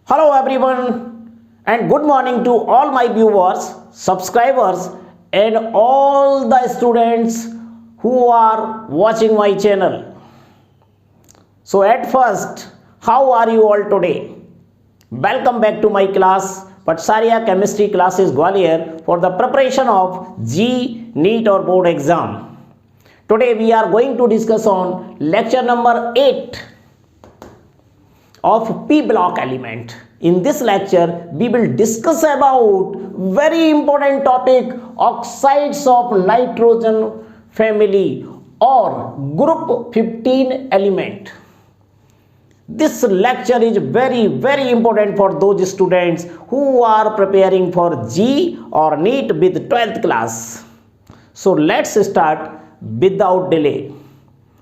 Hello everyone and good morning to all my viewers, subscribers and all the students who are watching my channel. So at first, how are you all today? Welcome back to my class Patsariya Chemistry Classes Gwalior for the preparation of JEE, NEET or board exam. Today we are going to discuss on lecture number 8 of P block element. In this lecture we will discuss about very important topic, oxides of nitrogen family or group 15 element. This lecture is very important for those students who are preparing for JEE or NEET with 12th class. So let's start without delay.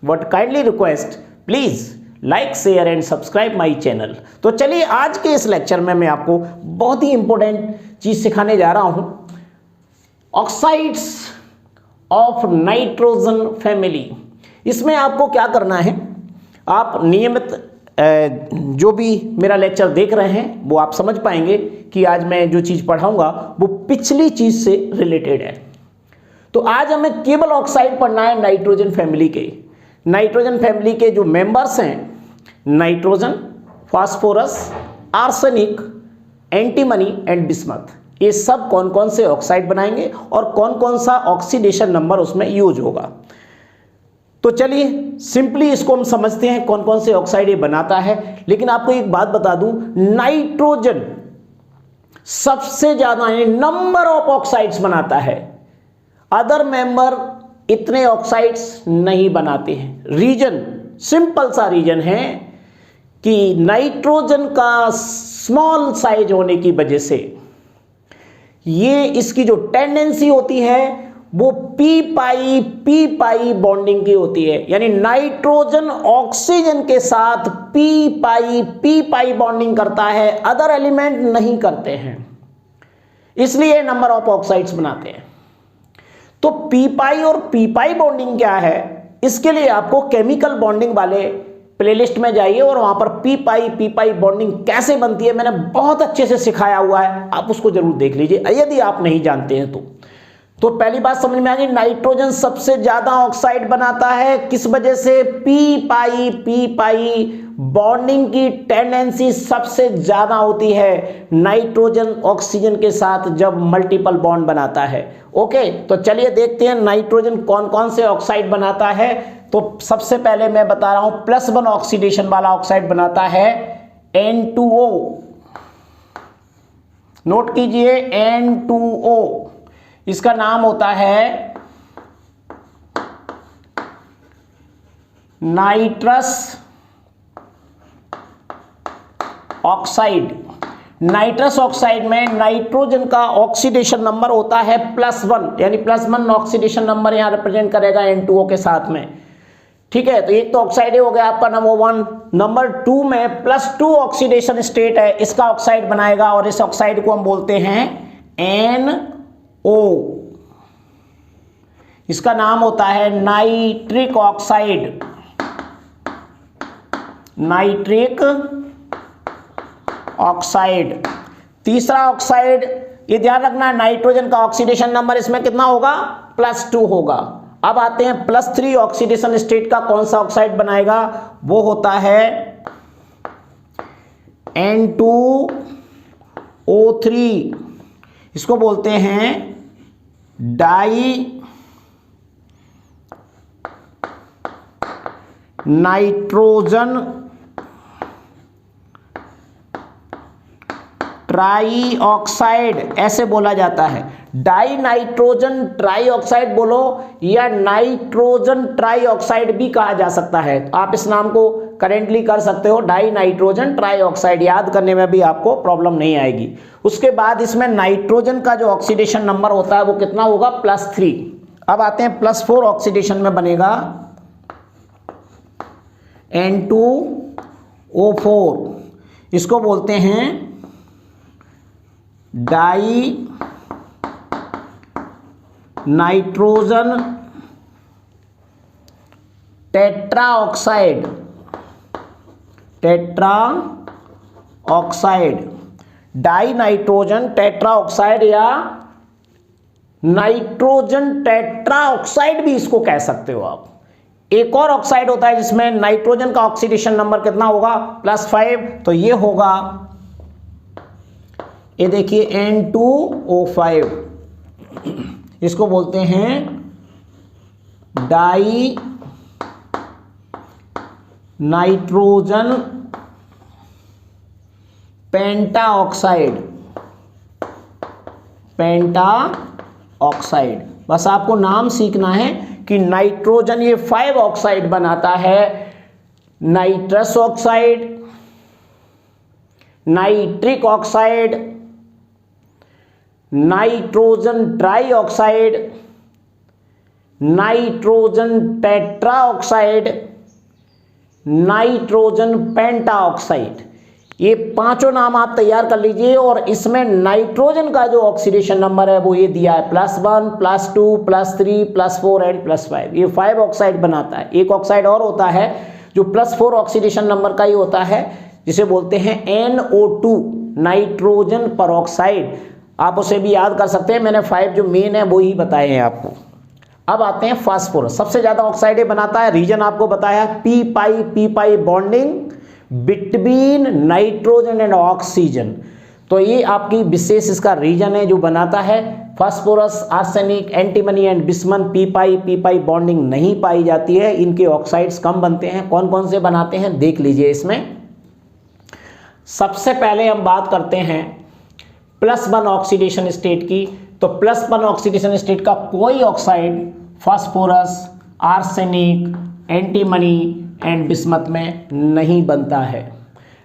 But kindly request, please like share and subscribe my channel. तो चलिए आज के इस lecture में मैं आपको बहुत ही important चीज सिखाने जा रहा हूं, ऑक्साइड्स ऑफ नाइट्रोजन फैमिली। इसमें आपको क्या करना है, आप नियमित जो भी मेरा लेक्चर देख रहे हैं वो आप समझ पाएंगे कि आज मैं जो चीज पढ़ाऊंगा वो पिछली चीज से रिलेटेड है। तो आज हमें केवल ऑक्साइड पढ़ना है नाइट्रोजन फैमिली के। नाइट्रोजन फैमिली के जो मेंबर्स हैं, nitrogen, phosphorus, arsenic, antimony and bismuth, ये सब कौन कौन से ऑक्साइड बनाएंगे और कौन कौन सा ऑक्सीडेशन नंबर उसमें यूज होगा। तो चलिए सिंपली इसको हम समझते हैं कौन कौन से ऑक्साइड ये बनाता है। लेकिन आपको एक बात बता दूं, नाइट्रोजन सबसे ज्यादा नंबर ऑफ ऑक्साइड्स बनाता है, अदर मेंबर इतने ऑक्साइड्स नहीं बनाते हैं। रीजन सिंपल सा रीजन है कि नाइट्रोजन का स्मॉल साइज होने की वजह से ये इसकी जो टेंडेंसी होती है वो पी पाई बॉन्डिंग की होती है, यानी नाइट्रोजन ऑक्सीजन के साथ पी पाई बॉन्डिंग करता है, अदर एलिमेंट नहीं करते हैं, इसलिए नंबर ऑफ ऑक्साइड्स बनाते हैं। तो पी पाई और पी पाई बॉन्डिंग क्या है, इसके लिए आपको केमिकल बॉन्डिंग वाले प्लेलिस्ट में जाइए और वहां पर पी पाई बॉन्डिंग कैसे बनती है मैंने बहुत अच्छे से सिखाया हुआ है, आप उसको जरूर देख लीजिए यदि आप नहीं जानते हैं तो पहली बात समझ में आ गई, नाइट्रोजन सबसे ज्यादा ऑक्साइड बनाता है। किस वजह से? पी पाई बॉन्डिंग की टेंडेंसी सबसे ज्यादा होती है नाइट्रोजन ऑक्सीजन के साथ जब मल्टीपल बॉन्ड बनाता है। ओके, तो चलिए देखते हैं नाइट्रोजन कौन कौन से ऑक्साइड बनाता है। तो सबसे पहले मैं बता रहा हूं, +1 ऑक्सीडेशन वाला ऑक्साइड बनाता है N2O। नोट कीजिए N2O, इसका नाम होता है नाइट्रस ऑक्साइड। नाइट्रस ऑक्साइड में नाइट्रोजन का ऑक्सीडेशन नंबर होता है +1, यानी +1 ऑक्सीडेशन नंबर यहां रिप्रेजेंट करेगा N2O के साथ में। ठीक है, तो एक तो ऑक्साइड हो गया आपका नंबर 1। नंबर 2 में +2 ऑक्सीडेशन स्टेट है, इसका ऑक्साइड बनाएगा और इस ऑक्साइड को हम बोलते हैं NO। इसका नाम होता है नाइट्रिक ऑक्साइड, नाइट्रिक ऑक्साइड। तीसरा ऑक्साइड, ये ध्यान रखना, नाइट्रोजन का ऑक्सीडेशन नंबर इसमें कितना होगा? +2 होगा। अब आते हैं +3 ऑक्सीडेशन स्टेट का कौन सा ऑक्साइड बनाएगा, वो होता है N2O3। इसको बोलते हैं डाई नाइट्रोजन ट्राई ऑक्साइड, ऐसे बोला जाता है। डाई नाइट्रोजन ट्राई ऑक्साइड बोलो या नाइट्रोजन ट्राई ऑक्साइड भी कहा जा सकता है, आप इस नाम को करेंटली कर सकते हो, डाई नाइट्रोजन ट्राई ऑक्साइड, याद करने में भी आपको प्रॉब्लम नहीं आएगी। उसके बाद इसमें नाइट्रोजन का जो ऑक्सीडेशन नंबर होता है वो कितना होगा? +3। अब आते हैं +4 ऑक्सीडेशन में बनेगा N2O4, इसको बोलते हैं die nitrogen tetra oxide, tetra oxide, die nitrogen tetra oxide या नाइट्रोजन टेट्रा ऑक्साइड भी इसको कह सकते हो आप। एक और ऑक्साइड होता है जिसमें नाइट्रोजन का ऑक्सीडेशन नंबर कितना होगा, +5, तो ये होगा, ये देखिए N2O5, इसको बोलते हैं डाई नाइट्रोजन पेंटा ऑक्साइड। बस आपको नाम सीखना है कि नाइट्रोजन ये 5 ऑक्साइड बनाता है, nitrous oxide, nitric oxide, nitrogen try oxide, nitrogen tetra oxide, nitrogen पेंटा ऑक्साइड। ये पांचों नाम आप तैयार कर लीजिए। और इसमें नाइट्रोजन का जो ऑक्सीडेशन नंबर है वो ये दिया है +1, +2, +3, +4 एंड +5। ये 5 ऑक्साइड बनाता है। एक ऑक्साइड और होता है जो +4 ऑक्सीडेशन नंबर का ही होता है, जिसे बोलते हैं NO2 नाइट्रोजन परऑक्साइड। आप उसे भी याद कर सकते हैं, मैंने 5 जो मेन है वो ही बताए हैं आपको। अब आते हैं फास्फोरस, सबसे ज्यादा ऑक्साइड बनाता है। रीजन आपको बताया, p-pi bonding between nitrogen and oxygen. तो ये आपकी विशेष इसका रीजन है जो बनाता है phosphorus, arsenic, antimony and bismuth. p-pi bonding नहीं पाई जाती है, इनके ऑक्साइड्स कम बनते हैं। कौन कौन से बनाते हैं देख लीजिए। इसमें सबसे पहले हम बात करते हैं +1 ऑक्सीडेशन स्टेट की। तो +1 ऑक्सीडेशन स्टेट का कोई oxide phosphorus, arsenic, antimony and bismuth में नहीं बनता है,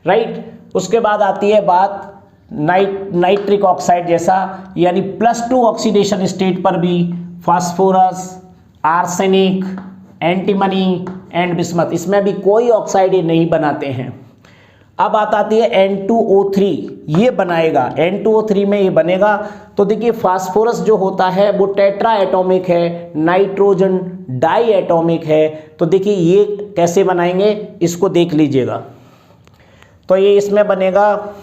राइट। उसके बाद आती है बात नाइट्रिक ऑक्साइड जैसा, यानी +2 ऑक्सीडेशन स्टेट पर भी phosphorus, arsenic, antimony and bismuth, इसमें भी कोई ऑक्साइड नहीं बनाते हैं। अब बात आती है N2O3, ये बनाएगा, N2O3 में ये बनेगा। तो देखिए फास्फोरस जो होता है वो टेट्रा एटॉमिक है, नाइट्रोजन डाई एटॉमिक है। तो देखिए ये कैसे बनाएंगे इसको देख लीजिएगा। तो ये इसमें बनेगा,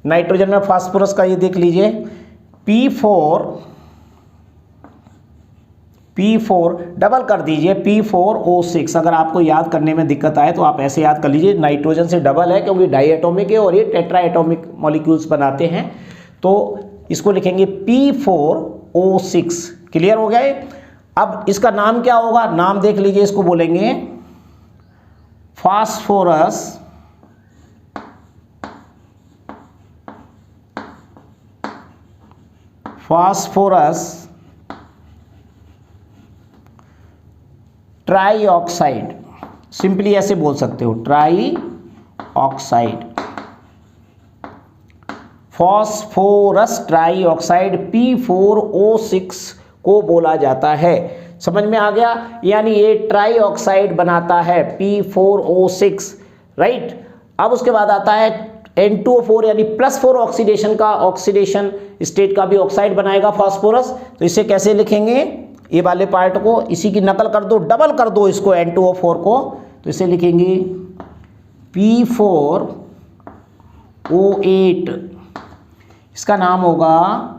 नाइट्रोजन में फास्फोरस का ये देख लीजिए, P4 डबल कर दीजिए, P4O6। अगर आपको याद करने में दिक्कत आए तो आप ऐसे याद कर लीजिए, नाइट्रोजन से डबल है क्योंकि डाई एटॉमिक है और ये टेट्रा एटॉमिक मॉलिक्यूल्स बनाते हैं। तो इसको लिखेंगे P4O6। क्लियर हो गया ये। अब इसका नाम क्या होगा, नाम देख लीजिए, इसको बोलेंगे फास्फोरस ट्राई ऑक्साइड, सिंपली ऐसे बोल सकते हो, try oxide, phosphorus try oxide P4O6 को बोला जाता है। समझ में आ गया, यानी ये ट्राई ऑक्साइड बनाता है P4O6, राइट। अब उसके बाद आता है N2O4 यानी +4 ऑक्सीडेशन का, ऑक्सीडेशन स्टेट का भी ऑक्साइड बनाएगा फास्फोरस। तो इसे कैसे लिखेंगे, ये वाले पार्ट को, इसी की नकल कर दो, डबल कर दो इसको N2O4 को। तो इसे लिखेंगे P4O8, इसका नाम होगा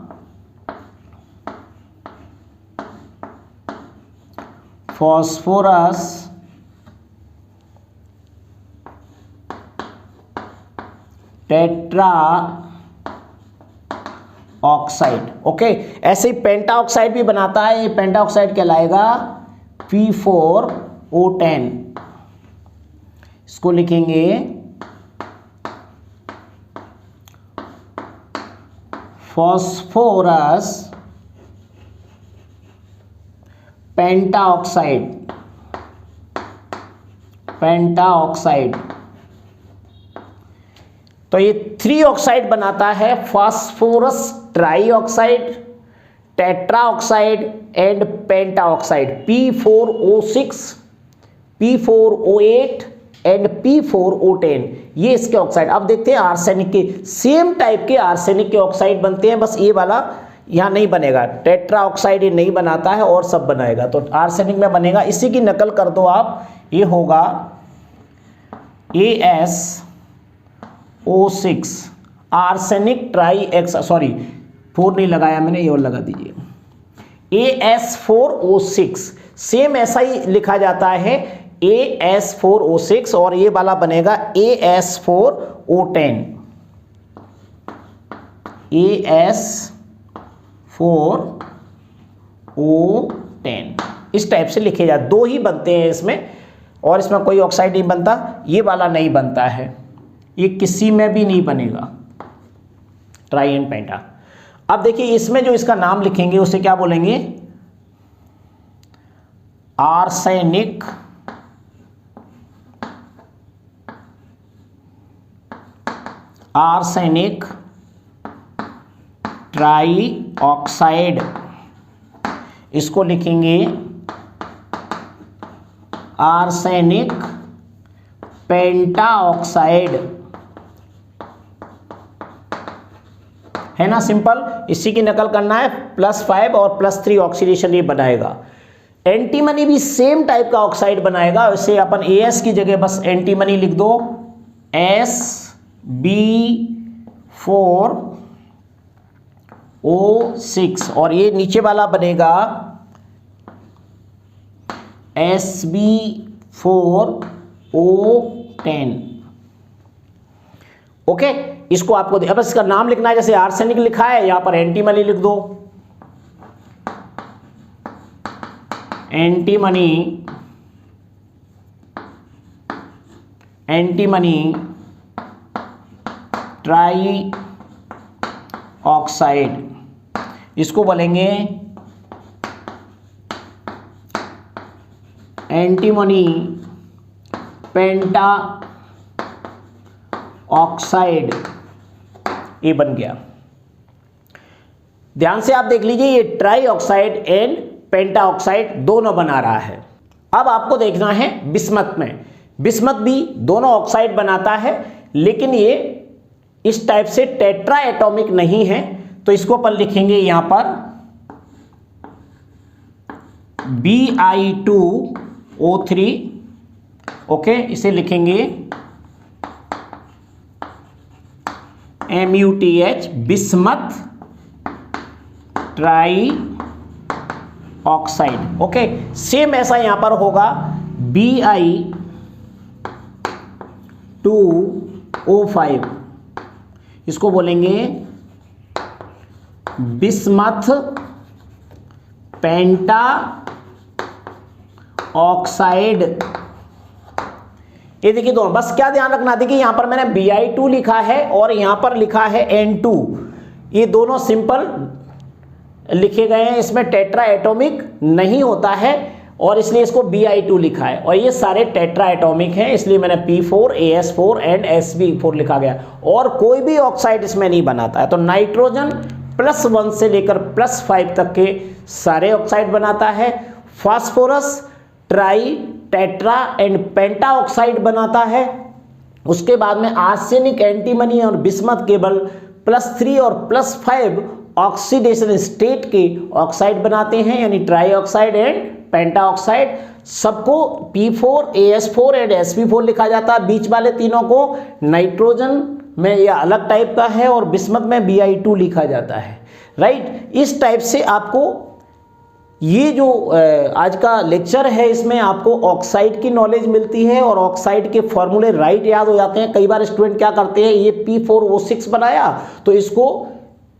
फास्फोरस टेट्रा ऑक्साइड। ओके, ऐसे ही पेंटा ऑक्साइड भी बनाता है, ये पेंटा ऑक्साइड कहलाएगा P4O10। इसको लिखेंगे फास्फोरस पेंटा ऑक्साइड। तो ये 3 ऑक्साइड बनाता है, phosphorus try oxide, tetra oxide and penta oxide, P4O6, P4O8 and P4O10, ये इसके ऑक्साइड। अब देखते हैं आर्सेनिक के, सेम टाइप के आर्सेनिक के ऑक्साइड बनते हैं, बस ये वाला यहाँ नहीं बनेगा, टेट्रा ऑक्साइड ये नहीं बनाता है और सब बनाएगा। तो आर्सेनिक में बनेगा, इसी की नकल कर दो आप, ये होगा AsO4 O6 arsenic try x, sorry 4 नहीं लगाया मैंने, ये और लगा दीजिए, AS4O6 सेम ऐसा ही लिखा जाता है AS4O6 और ये वाला बनेगा AS4O10, AS4O10 इस टाइप से लिखे जाते, दो ही बनते हैं इसमें और इसमें कोई ऑक्साइड नहीं बनता, ये वाला नहीं बनता है, ये किसी में भी नहीं बनेगा ट्राई एंड पेंटा। अब देखिए इसमें जो इसका नाम लिखेंगे उसे क्या बोलेंगे, आर्सेनिक ट्राई ऑक्साइड, इसको लिखेंगे आर्सेनिक पेंटा ऑक्साइड, है ना सिंपल। इसी की नकल करना है, +5 और +3 ऑक्सीडेशन ये बनाएगा। एंटीमनी भी सेम टाइप का ऑक्साइड बनाएगा, वैसे अपन AS की जगह बस एंटीमनी लिख दो, SB4O6 और ये नीचे वाला बनेगा SB4O10। ओके, इसको आपको अब इसका नाम लिखना है, जैसे आर्सेनिक लिखा है यहां पर एंटीमनी लिख दो, एंटीमनी ट्राई ऑक्साइड, इसको बोलेंगे एंटीमनी पेंटा ऑक्साइड, ये बन गया। ध्यान से आप देख लीजिए, ये try oxide and penta oxide दोनों बना रहा है। अब आपको देखना है बिस्मथ में, बिस्मथ भी दोनों ऑक्साइड बनाता है, लेकिन ये इस टाइप से टेट्रा एटॉमिक नहीं है, तो इसको अपन लिखेंगे यहां पर Bi2O3, ओके, इसे लिखेंगे MUTH, bismuth try oxide. Okay, same ऐसा यहां पर होगा Bi2O5, इसको बोलेंगे बिस्मथ पेंटा ऑक्साइड। ये देखिए दोनों, बस क्या ध्यान रखना, देखिए यहां पर मैंने Bi2 लिखा है और यहां पर लिखा है N2, ये दोनों सिंपल लिखे गए हैं, इसमें टेट्रा एटॉमिक नहीं होता है और इसलिए इसको Bi2 लिखा है, और ये सारे टेट्रा एटॉमिक हैं, इसलिए मैंने P4 AS4 एंड Sb4 लिखा गया, और कोई भी ऑक्साइड इसमें नहीं बनाता है। तो नाइट्रोजन +1 से लेकर +5 तक के सारे ऑक्साइड बनाता है, phosphorus try tetra and penta oxide बनाता है, उसके बाद में आर्सेनिक एंटीमनी और बिस्मथ केवल +3 और +5 ऑक्सीडेशन स्टेट के ऑक्साइड बनाते हैं, यानी try oxide and penta oxide. सबको P4 AS4 एंड Sp4 लिखा जाता है, बीच वाले तीनों को नाइट्रोजन में यह अलग टाइप का है और बिस्मथ में Bi2 लिखा जाता है, राइट। इस टाइप से आपको ये जो आज का लेक्चर है, इसमें आपको ऑक्साइड की नॉलेज मिलती है और ऑक्साइड के फॉर्मूले राइट याद हो जाते हैं। कई बार स्टूडेंट क्या करते हैं, ये P4O6 बनाया तो इसको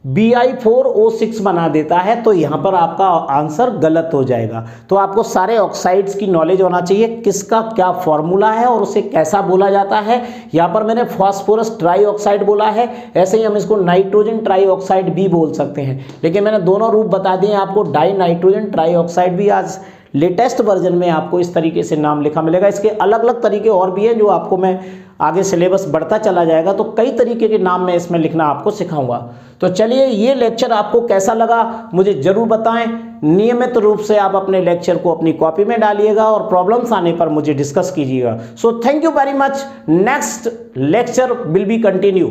Bi4O6 बना देता है, तो यहाँ पर आपका आंसर गलत हो जाएगा। तो आपको सारे ऑक्साइड्स की नॉलेज होना चाहिए, किसका क्या फॉर्मूला है और उसे कैसा बोला जाता है। यहाँ पर मैंने फास्फोरस ट्राई ऑक्साइड बोला है, ऐसे ही हम इसको नाइट्रोजन ट्राई ऑक्साइड भी बोल सकते हैं, लेकिन मैंने दोनों रूप बता दिए आपको। डाई नाइट्रोजन ट्राई ऑक्साइड भी आज लेटेस्ट वर्जन में आपको इस तरीके से नाम लिखा मिलेगा। इसके अलग अलग तरीके और भी हैं जो आपको मैं आगे सिलेबस बढ़ता चला जाएगा तो कई तरीके के नाम मैं इसमें लिखना आपको सिखाऊंगा। तो चलिए, ये लेक्चर आपको कैसा लगा मुझे ज़रूर बताएं। नियमित रूप से आप अपने लेक्चर को अपनी कॉपी में डालिएगा और प्रॉब्लम्स आने पर मुझे डिस्कस कीजिएगा। So thank you very much. Next lecture will be continue.